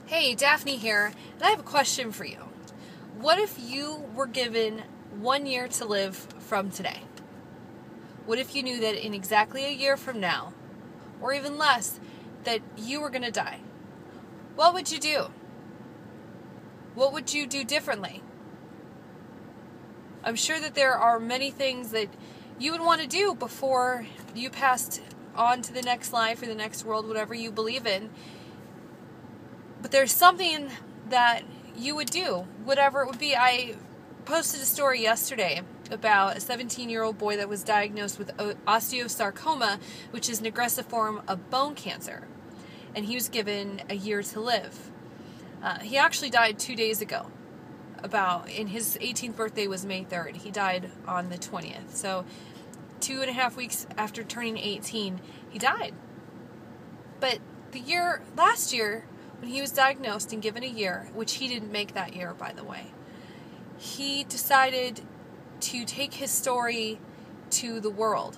Hey, Daphne here, and I have a question for you. What if you were given 1 year to live from today? What if you knew that in exactly a year from now, or even less, that you were going to die? What would you do? What would you do differently? I'm sure that there are many things that you would want to do before you passed on to the next life or the next world, whatever you believe in. But there's something that you would do, whatever it would be. I posted a story yesterday about a 17-year-old boy that was diagnosed with osteosarcoma, which is an aggressive form of bone cancer. And he was given a year to live. He actually died 2 days ago. In his 18th birthday was May 3rd. He died on the 20th. So 2.5 weeks after turning 18, he died. But last year, when he was diagnosed and given a year, which he didn't make that year, by the way, he decided to take his story to the world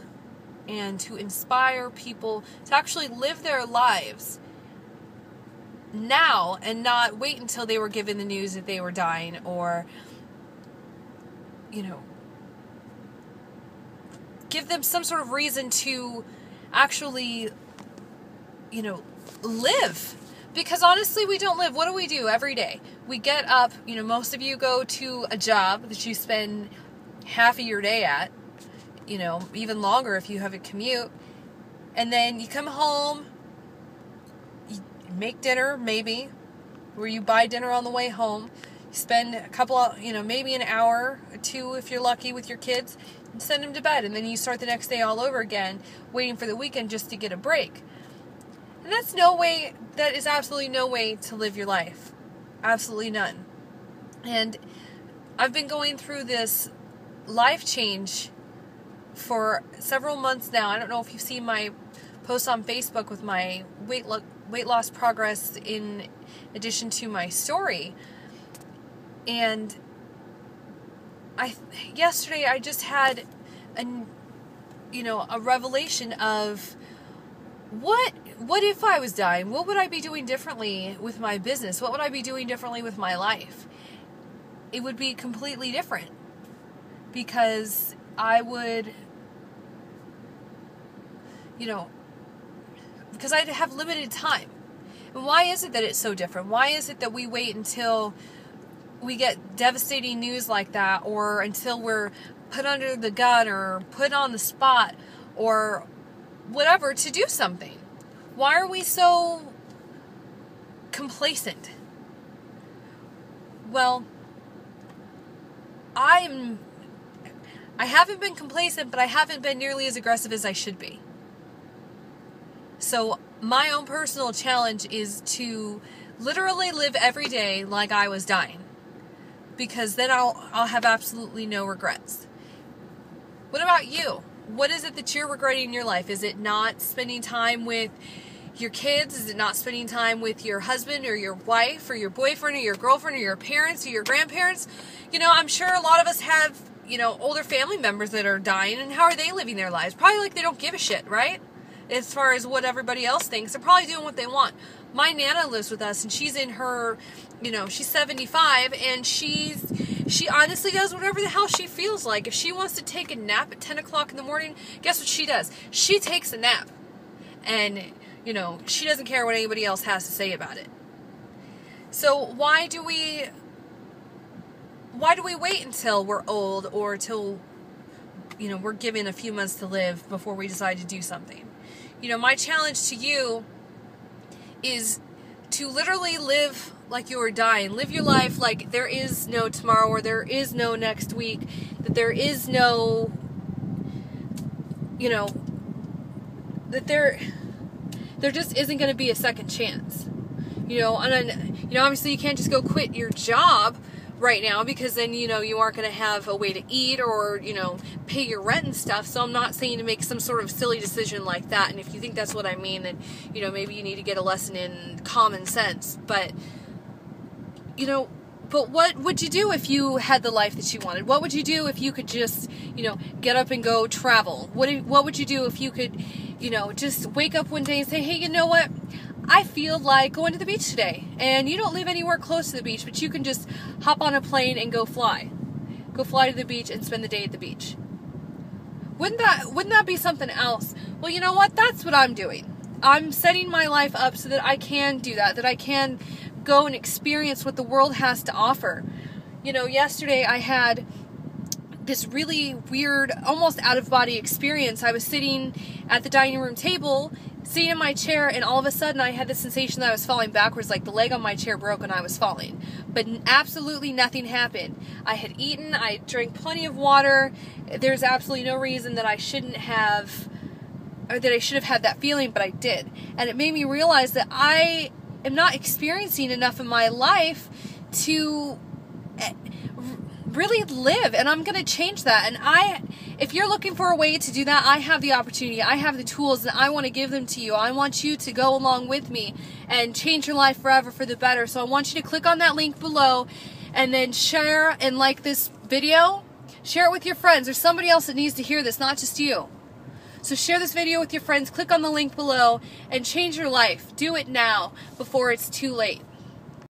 and to inspire people to actually live their lives now and not wait until they were given the news that they were dying, or, give them some sort of reason to actually, live. Because honestly, we don't live. What do we do every day? We get up, most of you go to a job that you spend half of your day at, even longer if you have a commute. And then you come home, you make dinner, maybe, or you buy dinner on the way home. You spend a couple, maybe an hour or two if you're lucky with your kids, and send them to bed. And then you start the next day all over again, waiting for the weekend just to get a break. And that is absolutely no way to live your life. Absolutely none. And I've been going through this life change for several months now. I don't know if you've seen my posts on Facebook with my weight loss progress in addition to my story. And yesterday I just had a revelation of what if I was dying? What would I be doing differently with my business? What would I be doing differently with my life? It would be completely different, because I would, because I'd have limited time. And why is it that it's so different? Why is it that we wait until we get devastating news like that, or until we're put under the gun or put on the spot or whatever to do something? Why are we so complacent? Well, I haven't been complacent, but I haven't been nearly as aggressive as I should be. So my own personal challenge is to literally live every day like I was dying, because then I'll have absolutely no regrets. What about you? What is it that you're regretting in your life? Is it not spending time with your kids? Is it not spending time with your husband or your wife or your boyfriend or your girlfriend or your parents or your grandparents? I'm sure a lot of us have, older family members that are dying, and how are they living their lives? Probably like they don't give a shit, right? As far as what everybody else thinks. They're probably doing what they want. My Nana lives with us, and she's in her, she's 75, and she honestly does whatever the hell she feels like. If she wants to take a nap at 10 o'clock in the morning, guess what she does? She takes a nap. And, she doesn't care what anybody else has to say about it. So why do we wait until we're old, or till, we're given a few months to live before we decide to do something? My challenge to you is to literally live like you are dying. Live your life like there is no tomorrow, or there is no next week, that there is no, that there just isn't going to be a second chance. And obviously you can't just go quit your job right now, because then, you aren't going to have a way to eat or, pay your rent and stuff. So I'm not saying to make some sort of silly decision like that. And if you think that's what I mean, then, maybe you need to get a lesson in common sense. But, but what would you do if you had the life that you wanted? What would you do if you could just, get up and go travel? What would you do if you could, just wake up one day and say, hey, you know what? I feel like going to the beach today. And you don't live anywhere close to the beach, but you can just hop on a plane and go fly. Go fly to the beach and spend the day at the beach. Wouldn't that be something else? Well, you know what? That's what I'm doing. I'm setting my life up so that I can do that I can go and experience what the world has to offer. You know, yesterday I had this really weird, almost out-of-body experience. I was sitting at the dining room table, sitting in my chair, and all of a sudden I had the sensation that I was falling backwards, like the leg on my chair broke and I was falling. But absolutely nothing happened. I had eaten, I drank plenty of water. There's absolutely no reason that I shouldn't have, or that I should have had that feeling, but I did. And it made me realize that I am not experiencing enough in my life to really live, and I'm going to change that. And if you're looking for a way to do that, I have the opportunity, I have the tools, and I want to give them to you. I want you to go along with me and change your life forever for the better. So I want you to click on that link below and then share and like this video. Share it with your friends. There's somebody else that needs to hear this, not just you. So share this video with your friends, click on the link below, and change your life. Do it now before it's too late.